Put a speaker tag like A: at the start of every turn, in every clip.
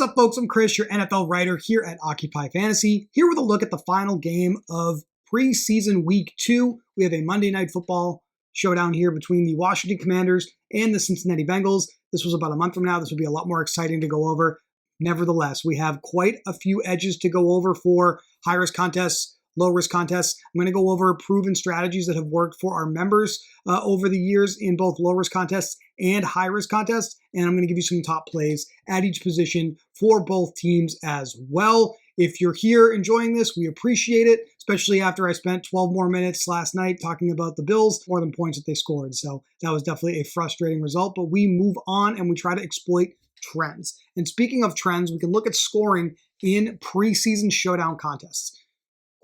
A: What's up, folks? I'm Chris, your NFL writer here at Occupy Fantasy, here with a look at the final game of preseason week 2. We have a Monday Night Football showdown here between the Washington Commanders and the Cincinnati Bengals. This was about a month from now. This will be a lot more exciting to go over. Nevertheless, we have quite a few edges to go over for high-risk contests, low-risk contests. I'm going to go over proven strategies that have worked for our members over the years in both low-risk contests and high-risk contests, and I'm going to give you some top plays at each position for both teams as well. If you're here enjoying this, we appreciate it, especially after I spent 12 more minutes last night talking about the Bills, more than points that they scored. So that was definitely a frustrating result, but we move on and we try to exploit trends. And speaking of trends, we can look at scoring in preseason showdown contests.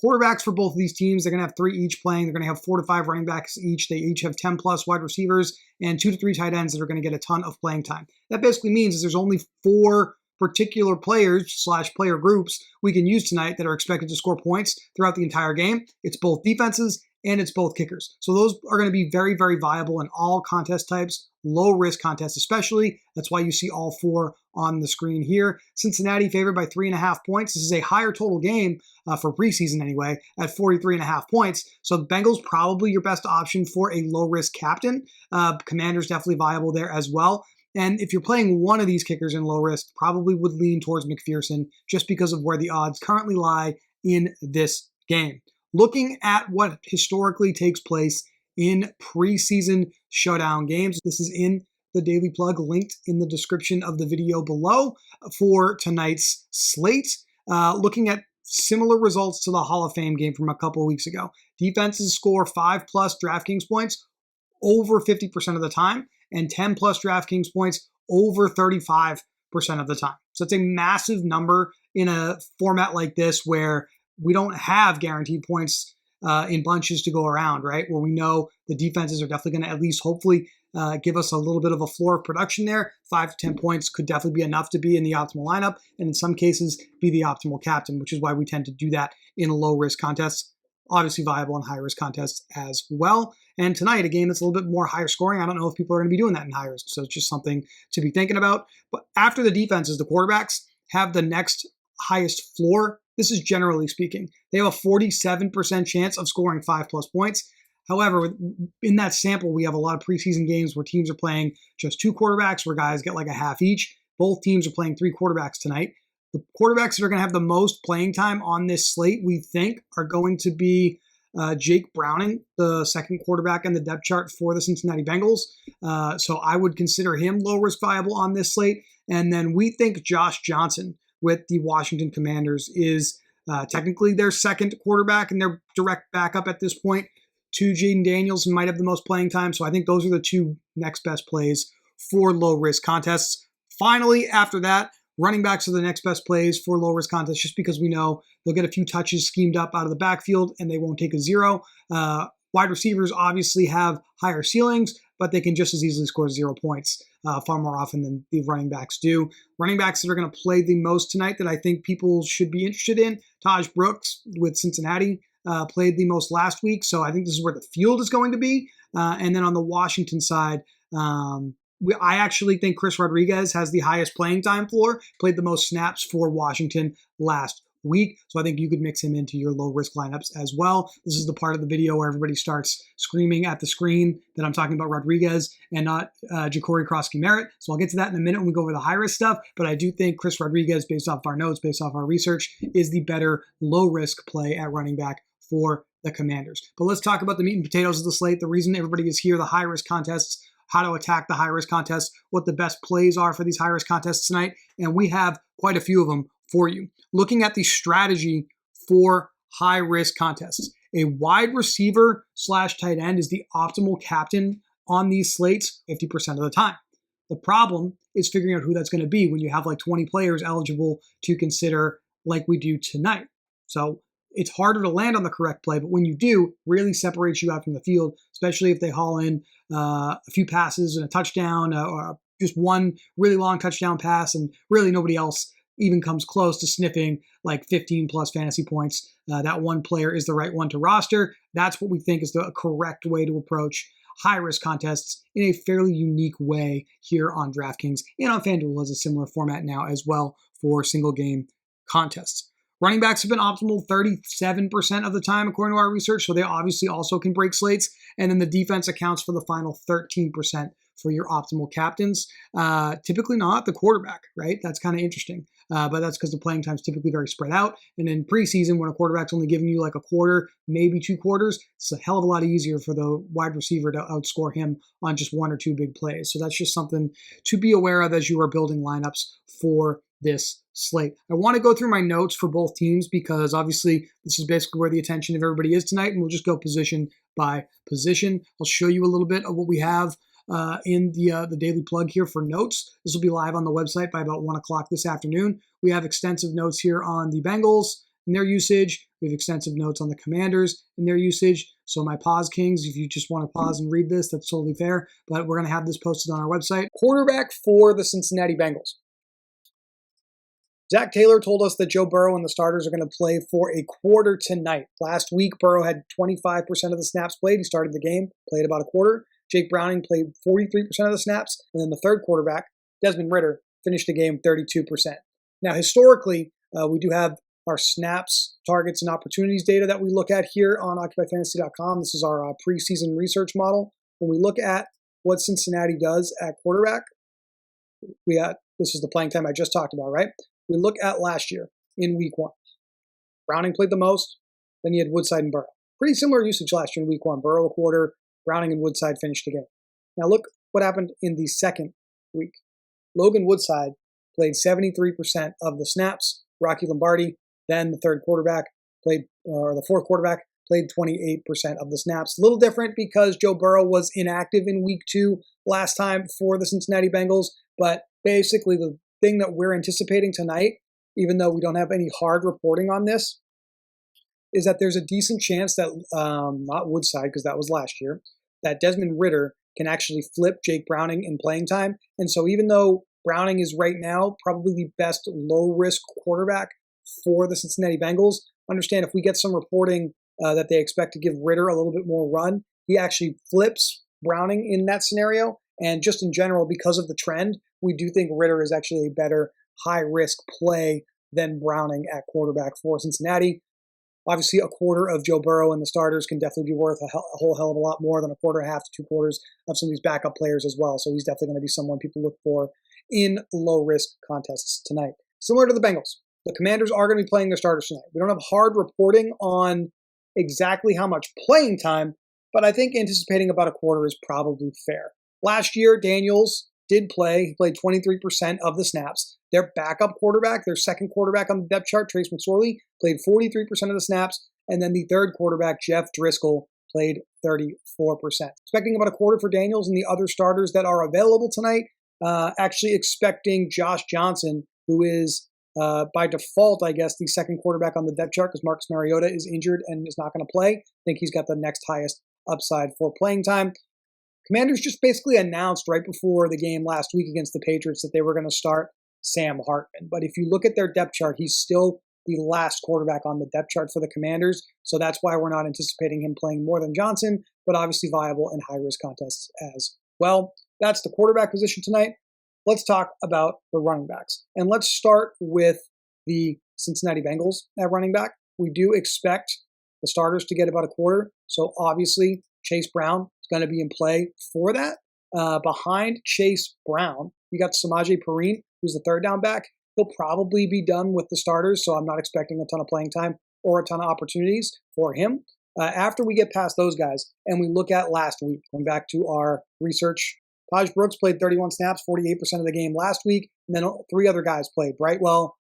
A: Quarterbacks for both of these teams, they're going to have 3 each playing. They're going to have 4 to 5 running backs each. They each have 10 plus wide receivers and 2 to 3 tight ends that are going to get a ton of playing time. That basically means is there's only 4 particular players / player groups we can use tonight that are expected to score points throughout the entire game. It's both defenses and it's both kickers. So those are going to be very, very viable in all contest types, low risk contests especially. That's why you see all 4 on the screen here. Cincinnati favored by 3.5 points. This is a higher total game for preseason anyway at 43.5 points. So the Bengals probably your best option for a low risk captain. Commanders definitely viable there as well. And if you're playing one of these kickers in low risk, probably would lean towards McPherson just because of where the odds currently lie in this game. Looking at what historically takes place in preseason showdown games, this is in the Daily Plug linked in the description of the video below for tonight's slate. Looking at similar results to the Hall of Fame game from a couple of weeks ago. Defenses score 5+ DraftKings points over 50% of the time, and 10+ DraftKings points over 35% of the time. So it's a massive number in a format like this where we don't have guaranteed points in bunches to go around, right? Where we know the defenses are definitely going to at least hopefully give us a little bit of a floor of production there. 5 to 10 points could definitely be enough to be in the optimal lineup, and in some cases be the optimal captain, which is why we tend to do that in low-risk contests. Obviously viable in high-risk contests as well. And tonight, a game that's a little bit more higher scoring. I don't know if people are going to be doing that in high risk, so it's just something to be thinking about. But after the defenses, the quarterbacks have the next highest floor. This is generally speaking. They have a 47% chance of scoring 5+ points. However, in that sample, we have a lot of preseason games where teams are playing just 2 quarterbacks, where guys get like a half each. Both teams are playing 3 quarterbacks tonight. The quarterbacks that are going to have the most playing time on this slate, we think, are going to be Jake Browning, the second quarterback in the depth chart for the Cincinnati Bengals. So I would consider him low-risk viable on this slate. And then we think Josh Johnson with the Washington Commanders is technically their second quarterback and their direct backup at this point to Jaden Daniels, who might have the most playing time. So I think those are the 2 next best plays for low-risk contests. Finally, after that, running backs are the next best plays for low-risk contests just because we know they'll get a few touches schemed up out of the backfield and they won't take a 0. Wide receivers obviously have higher ceilings, but they can just as easily score 0 points far more often than the running backs do. Running backs that are going to play the most tonight that I think people should be interested in, Taj Brooks with Cincinnati played the most last week, so I think this is where the field is going to be. And then on the Washington side, I actually think Chris Rodriguez has the highest playing time floor, played the most snaps for Washington last week. So I think you could mix him into your low risk lineups as well. This is the part of the video where everybody starts screaming at the screen that I'm talking about Rodriguez and not Ja'Cory Krosky-Merritt. So I'll get to that in a minute when we go over the high risk stuff. But I do think Chris Rodriguez, based off our notes, based off our research, is the better low risk play at running back for the Commanders. But let's talk about the meat and potatoes of the slate. The reason everybody is here, the high risk contests, how to attack the high-risk contests, what the best plays are for these high-risk contests tonight, and we have quite a few of them for you. Looking at the strategy for high-risk contests, a wide receiver / tight end is the optimal captain on these slates 50% of the time. The problem is figuring out who that's going to be when you have like 20 players eligible to consider like we do tonight. So it's harder to land on the correct play, but when you do, really separates you out from the field, especially if they haul in a few passes and a touchdown or just one really long touchdown pass and really nobody else even comes close to sniffing like 15 plus fantasy points. That one player is the right one to roster. That's what we think is the correct way to approach high-risk contests in a fairly unique way here on DraftKings, and on FanDuel has a similar format now as well for single-game contests. Running backs have been optimal 37% of the time, according to our research, so they obviously also can break slates. And then the defense accounts for the final 13% for your optimal captains. Typically not the quarterback, right? That's kind of interesting. But that's because the playing time is typically very spread out. And in preseason, when a quarterback's only giving you like a quarter, maybe 2 quarters, it's a hell of a lot easier for the wide receiver to outscore him on just 1 or 2 big plays. So that's just something to be aware of as you are building lineups for this slate. I want to go through my notes for both teams because obviously this is basically where the attention of everybody is tonight, and we'll just go position by position. I'll show you a little bit of what we have in the daily plug here for notes. This will be live on the website by about 1 o'clock this afternoon. We have extensive notes here on the Bengals and their usage. We have extensive notes on the Commanders and their usage. So my pause kings, if you just want to pause and read this, that's totally fair. But we're going to have this posted on our website. Quarterback for the Cincinnati Bengals. Zach Taylor told us that Joe Burrow and the starters are going to play for a quarter tonight. Last week, Burrow had 25% of the snaps played. He started the game, played about a quarter. Jake Browning played 43% of the snaps. And then the third quarterback, Desmond Ridder, finished the game 32%. Now, historically, we do have our snaps, targets, and opportunities data that we look at here on OccupyFantasy.com. This is our preseason research model. When we look at what Cincinnati does at quarterback, this is the playing time I just talked about, right? We look at last year in week 1. Browning played the most. Then you had Woodside and Burrow. Pretty similar usage last year in week 1. Burrow a quarter. Browning and Woodside finished the game. Now look what happened in the second week. Logan Woodside played 73% of the snaps. Rocky Lombardi, then the fourth quarterback, played 28% of the snaps. A little different because Joe Burrow was inactive in week 2 last time for the Cincinnati Bengals. But basically the thing that we're anticipating tonight, even though we don't have any hard reporting on this, is that there's a decent chance that, not Woodside because that was last year, that Desmond Ridder can actually flip Jake Browning in playing time. And so even though Browning is right now probably the best low-risk quarterback for the Cincinnati Bengals, understand if we get some reporting that they expect to give Ridder a little bit more run, he actually flips Browning in that scenario. And just in general, because of the trend, we do think Ridder is actually a better high-risk play than Browning at quarterback for Cincinnati. Obviously, a quarter of Joe Burrow and the starters can definitely be worth a whole hell of a lot more than a quarter and a half to 2 quarters of some of these backup players as well. So he's definitely going to be someone people look for in low-risk contests tonight. Similar to the Bengals, the Commanders are going to be playing their starters tonight. We don't have hard reporting on exactly how much playing time, but I think anticipating about a quarter is probably fair. Last year, Daniels did play. He played 23% of the snaps. Their backup quarterback, their second quarterback on the depth chart, Trace McSorley, played 43% of the snaps. And then the third quarterback, Jeff Driscoll, played 34%. Expecting about a quarter for Daniels and the other starters that are available tonight. Actually expecting Josh Johnson, who is by default, I guess, the second quarterback on the depth chart because Marcus Mariota is injured and is not going to play. I think he's got the next highest upside for playing time. Commanders just basically announced right before the game last week against the Patriots that they were going to start Sam Hartman. But if you look at their depth chart, he's still the last quarterback on the depth chart for the Commanders. So that's why we're not anticipating him playing more than Johnson, but obviously viable in high-risk contests as well. That's the quarterback position tonight. Let's talk about the running backs. And let's start with the Cincinnati Bengals at running back. We do expect the starters to get about a quarter. So obviously, Chase Brown is going to be in play for that. Behind Chase Brown, you got Samaje Perine, who's the third down back. He'll probably be done with the starters, so I'm not expecting a ton of playing time or a ton of opportunities for him. After we get past those guys and we look at last week, going back to our research, Taj Brooks played 31 snaps, 48% of the game last week, and then 3 other guys played. Brightwell,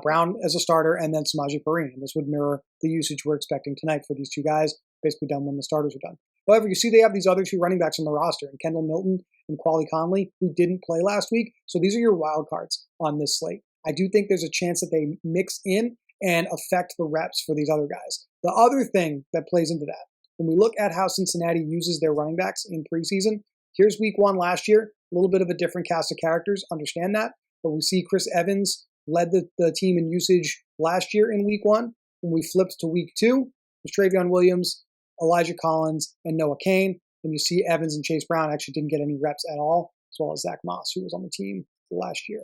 A: Brown as a starter, and then Samaje Perine. This would mirror the usage we're expecting tonight for these 2 guys, basically done when the starters are done. However, you see they have these other 2 running backs on the roster, and Kendall Milton and Quali Conley, who didn't play last week. So these are your wild cards on this slate. I do think there's a chance that they mix in and affect the reps for these other guys. The other thing that plays into that, when we look at how Cincinnati uses their running backs in preseason, here's week 1 last year, a little bit of a different cast of characters, understand that. But we see Chris Evans led the team in usage last year in week 1. When we flipped to week 2, it was Travion Williams, Elijah Collins, and Noah Cain. And you see Evans and Chase Brown actually didn't get any reps at all, as well as Zach Moss, who was on the team last year.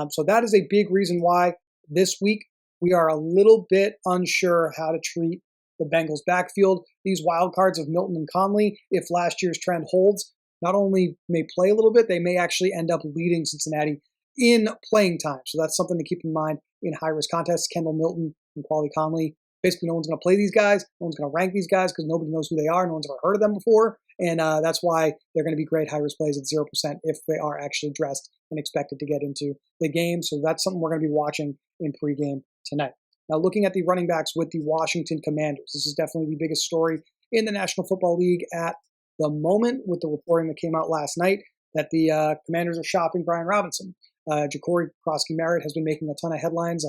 A: So that is a big reason why this week we are a little bit unsure how to treat the Bengals backfield. These wild cards of Milton and Conley, if last year's trend holds, not only may play a little bit, they may actually end up leading Cincinnati in playing time. So that's something to keep in mind in high-risk contests. Kendall Milton and Quali Conley. Basically, no one's going to play these guys. No one's going to rank these guys because nobody knows who they are. No one's ever heard of them before. And that's why they're going to be great high-risk plays at 0% if they are actually dressed and expected to get into the game. So that's something we're going to be watching in pregame tonight. Now, looking at the running backs with the Washington Commanders, this is definitely the biggest story in the National Football League at the moment, with the reporting that came out last night that the Commanders are shopping Brian Robinson. Ja'Cory Crosby-Merritt has been making a ton of headlines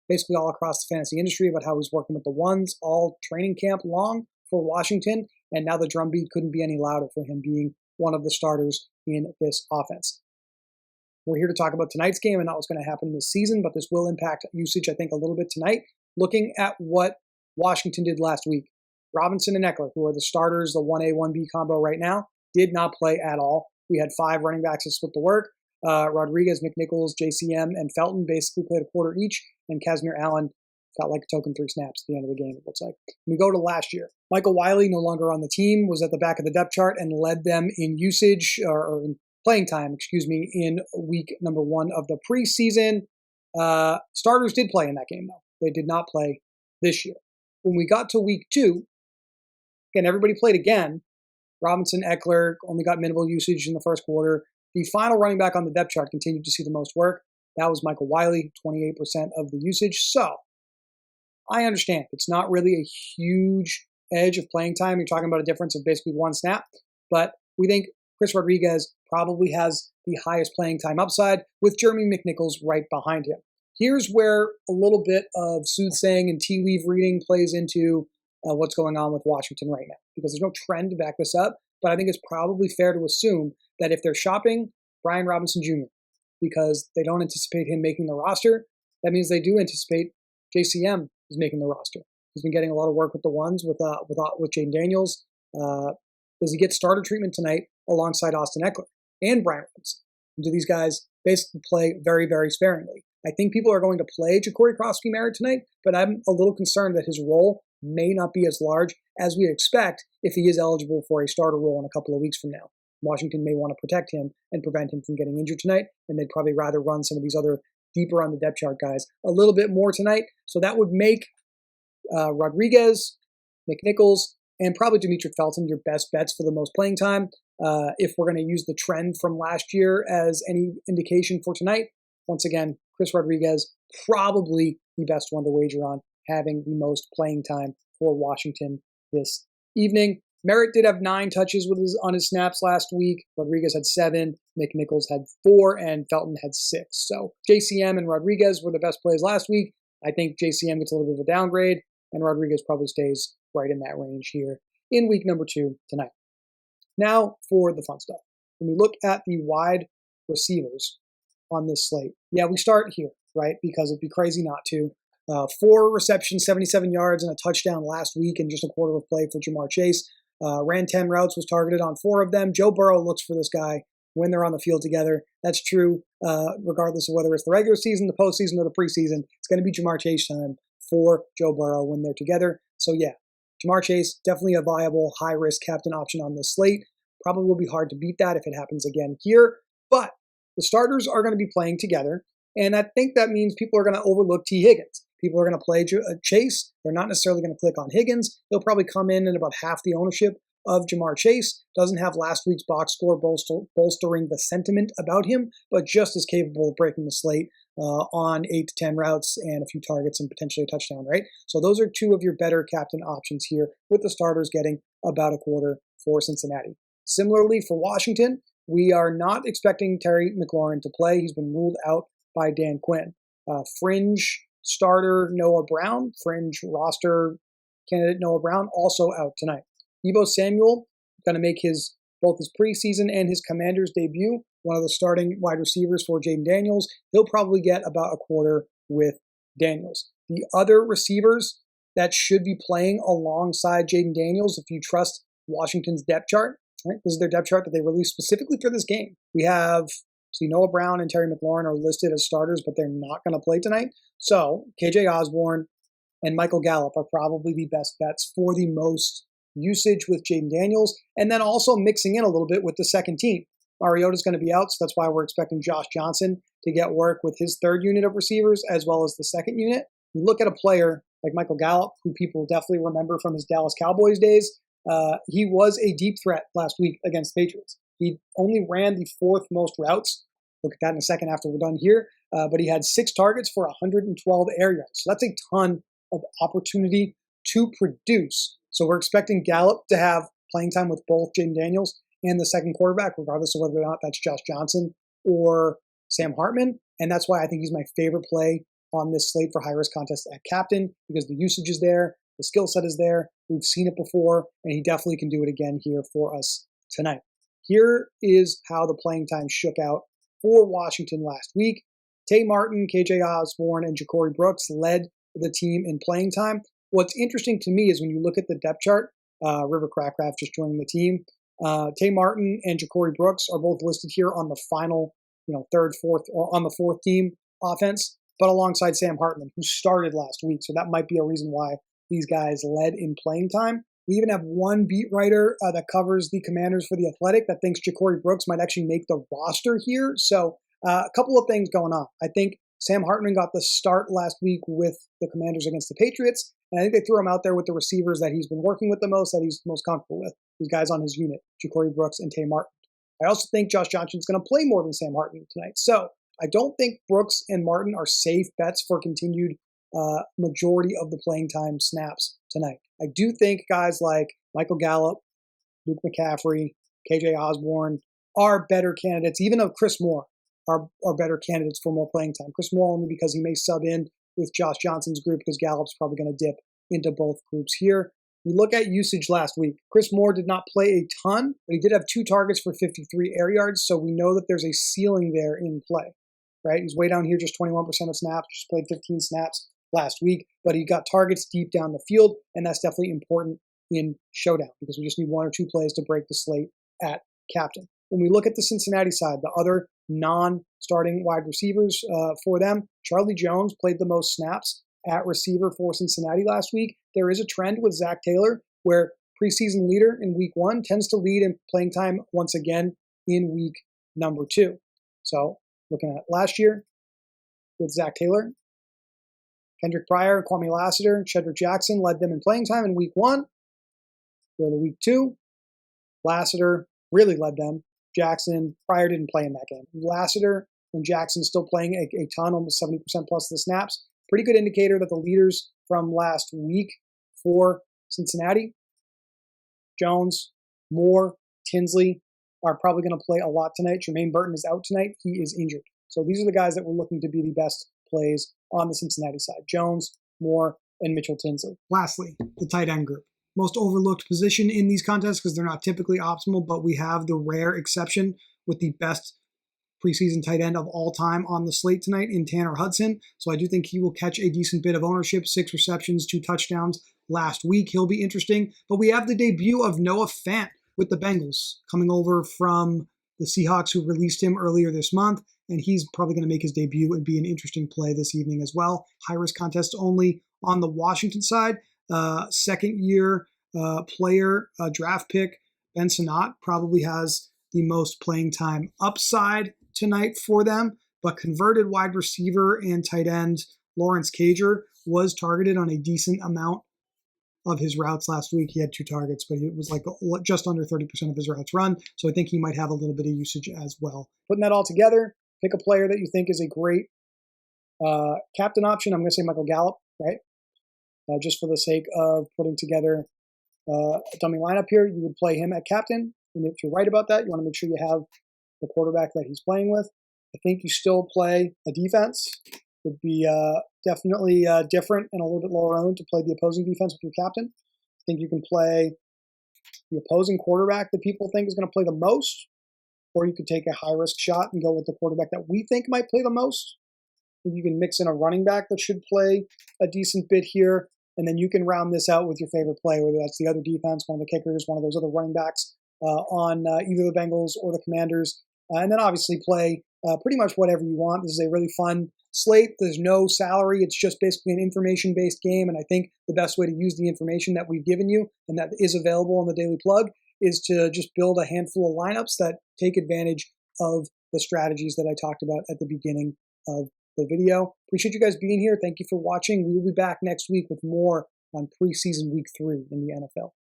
A: basically all across the fantasy industry about how he's working with the ones all training camp long for Washington, and now the drumbeat couldn't be any louder for him being one of the starters in this offense. We're here to talk about tonight's game and not what's going to happen this season, but this will impact usage, I think, a little bit tonight. Looking at what Washington did last week, Robinson and Eckler, who are the starters, the 1A, 1B combo right now, did not play at all. We had 5 running backs that split the work. Rodriguez, McNichols, JCM, and Felton basically played a quarter each, and Casimir Allen got like a token 3 snaps at the end of the game, it looks like. We go to last year. Michael Wiley, no longer on the team, was at the back of the depth chart and led them in usage, or in playing time, in week number 1 of the preseason. Starters did play in that game, though. They did not play this year. When we got to week 2, again, everybody played again. Robinson, Eckler only got minimal usage in the first quarter. The final running back on the depth chart continued to see the most work. That was Michael Wiley, 28% of the usage. So I understand it's not really a huge edge of playing time. You're talking about a difference of basically 1 snap. But we think Chris Rodriguez probably has the highest playing time upside, with Jeremy McNichols right behind him. Here's where a little bit of soothsaying and tea leaf reading plays into what's going on with Washington right now, because there's no trend to back this up. But I think it's probably fair to assume that if they're shopping Brian Robinson Jr. because they don't anticipate him making the roster, that means they do anticipate JCM is making the roster. He's been getting a lot of work with the ones with Jaden Daniels. Does he get starter treatment tonight alongside Austin Eckler and Brian Robinson? And do these guys basically play very, very sparingly? I think people are going to play Ja'Cory Crosby-Merritt tonight, but I'm a little concerned that his role may not be as large as we expect if he is eligible for a starter role in a couple of weeks from now. Washington may want to protect him and prevent him from getting injured tonight, and they'd probably rather run some of these other deeper on the depth chart guys a little bit more tonight. So that would make Rodriguez, McNichols, and probably Demetric Felton your best bets for the most playing time. If we're going to use the trend from last year as any indication for tonight, once again, Chris Rodriguez, probably the best one to wager on having the most playing time for Washington this evening. Merritt did have 9 touches on his snaps last week. Rodriguez had 7, McNichols had 4, and Felton had 6. So JCM and Rodriguez were the best plays last week. I think JCM gets a little bit of a downgrade, and Rodriguez probably stays right in that range here in week number 2 tonight. Now for the fun stuff. When we look at the wide receivers on this slate, we start here, right? Because it'd be crazy not to. 4 receptions, 77 yards, and a touchdown last week in just a quarter of play for Jamar Chase. Ran 10 routes, was targeted on 4 of them. Joe Burrow looks for this guy when they're on the field together. That's true regardless of whether it's the regular season, the postseason, or the preseason. It's going to be Jamar Chase time for Joe Burrow when they're together. So Jamar Chase, definitely a viable high-risk captain option on this slate. Probably will be hard to beat that if it happens again here. But the starters are going to be playing together, and I think that means people are going to overlook T. Higgins. People are going to play Chase. They're not necessarily going to click on Higgins. They'll probably come in at about half the ownership of Jamar Chase. Doesn't have last week's box score bolstering the sentiment about him, but just as capable of breaking the slate on 8 to 10 routes and a few targets and potentially a touchdown, right? So those are 2 of your better captain options here, with the starters getting about a quarter for Cincinnati. Similarly, for Washington, we are not expecting Terry McLaurin to play. He's been ruled out by Dan Quinn. Fringe starter Noah Brown, fringe roster candidate Noah Brown, also out tonight. Deebo Samuel going to make both his preseason and his Commanders debut, one of the starting wide receivers for Jaden Daniels. He'll probably get about a quarter with Daniels. The other receivers that should be playing alongside Jaden Daniels, if you trust Washington's depth chart. Right? This is their depth chart that they released specifically for this game. We have, Noah Brown and Terry McLaurin are listed as starters, but they're not going to play tonight. So KJ Osborne and Michael Gallup are probably the best bets for the most usage with Jaden Daniels, and then also mixing in a little bit with the second team. Mariota's going to be out, so that's why we're expecting Josh Johnson to get work with his third unit of receivers as well as the second unit. You look at a player like Michael Gallup, who people definitely remember from his Dallas Cowboys days. He was a deep threat last week against the Patriots. He only ran the fourth most routes. Look at that in a second after we're done here. But he had 6 targets for 112 air yards. So that's a ton of opportunity to produce. So we're expecting Gallup to have playing time with both Jaden Daniels and the second quarterback, regardless of whether or not that's Josh Johnson or Sam Hartman. And that's why I think he's my favorite play on this slate for high-risk contests at captain, because the usage is there, the skill set is there, we've seen it before, and he definitely can do it again here for us tonight. Here is how the playing time shook out for Washington last week. Tay Martin, KJ Osborne, and Ja'Cory Brooks led the team in playing time. What's interesting to me is when you look at the depth chart, River Crackraft just joining the team, Tay Martin and Ja'Cory Brooks are both listed here on the final, third, fourth, or on the fourth team offense, but alongside Sam Hartman, who started last week. So that might be a reason why these guys led in playing time. We even have one beat writer that covers the Commanders for The Athletic that thinks Ja'Cory Brooks might actually make the roster here. So a couple of things going on. I think Sam Hartman got the start last week with the Commanders against the Patriots, and I think they threw him out there with the receivers that he's been working with the most, that he's most comfortable with. These guys on his unit, Ja'Cory Brooks and Tay Martin. I also think Josh Johnson's going to play more than Sam Hartman tonight. So I don't think Brooks and Martin are safe bets for continued majority of the playing time snaps tonight. I do think guys like Michael Gallup, Luke McCaffrey, KJ Osborne are better candidates, even though Chris Moore are better candidates for more playing time. Chris Moore only because he may sub in with Josh Johnson's group, because Gallup's probably going to dip into both groups here. We look at usage last week. Chris Moore did not play a ton, but he did have 2 targets for 53 air yards, so we know that there's a ceiling there in play, right? He's way down here, just 21% of snaps, just played 15 snaps last week, but he got targets deep down the field, and that's definitely important in Showdown, because we just need 1 or 2 plays to break the slate at captain. When we look at the Cincinnati side, the other non-starting wide receivers for them, Charlie Jones played the most snaps at receiver for Cincinnati last week. There is a trend with Zach Taylor where preseason leader in week 1 tends to lead in playing time once again in week number 2. So looking at last year with Zach Taylor, Kendrick Pryor, Kwame Lassiter, Shedrick Jackson led them in playing time in week 1. Go to week 2, Lassiter really led them. Jackson, Pryor didn't play in that game. Lassiter and Jackson still playing a ton, almost 70% plus of the snaps. Pretty good indicator that the leaders from last week for Cincinnati, Jones, Moore, Tinsley, are probably going to play a lot tonight. Jermaine Burton is out tonight. He is injured. So these are the guys that we're looking to be the best plays on the Cincinnati side. Jones, Moore, and Mitchell Tinsley. Lastly, the tight end group. Most overlooked position in these contests because they're not typically optimal, but we have the rare exception with the best preseason tight end of all time on the slate tonight in Tanner Hudson. So I do think he will catch a decent bit of ownership, 6 receptions, 2 touchdowns last week. He'll be interesting. But we have the debut of Noah Fant with the Bengals coming over from the Seahawks, who released him earlier this month. And he's probably going to make his debut and be an interesting play this evening as well. High-risk contest only on the Washington side. Second-year player, draft pick, Ben Sinnott probably has the most playing time upside tonight for them, but converted wide receiver and tight end Lawrence Cager was targeted on a decent amount of his routes last week. He had 2 targets, but it was like just under 30% of his routes run, so I think he might have a little bit of usage as well. Putting that all together, pick a player that you think is a great captain option. I'm going to say Michael Gallup, right? Just for the sake of putting together a dummy lineup here, you would play him at captain. And if you're right about that, you want to make sure you have the quarterback that he's playing with. I think you still play a defense. Would be definitely different and a little bit lower owned to play the opposing defense with your captain. I think you can play the opposing quarterback that people think is going to play the most, or you could take a high-risk shot and go with the quarterback that we think might play the most. I think you can mix in a running back that should play a decent bit here. and then you can round this out with your favorite play, whether that's the other defense, one of the kickers, one of those other running backs on either the Bengals or the Commanders, and then obviously play pretty much whatever you want. This is a really fun slate. There's no salary. It's just basically an information-based game, and I think the best way to use the information that we've given you and that is available on the Daily Plug is to just build a handful of lineups that take advantage of the strategies that I talked about at the beginning of the video. Appreciate you guys being here. Thank you for watching. We will be back next week with more on preseason week 3 in the NFL.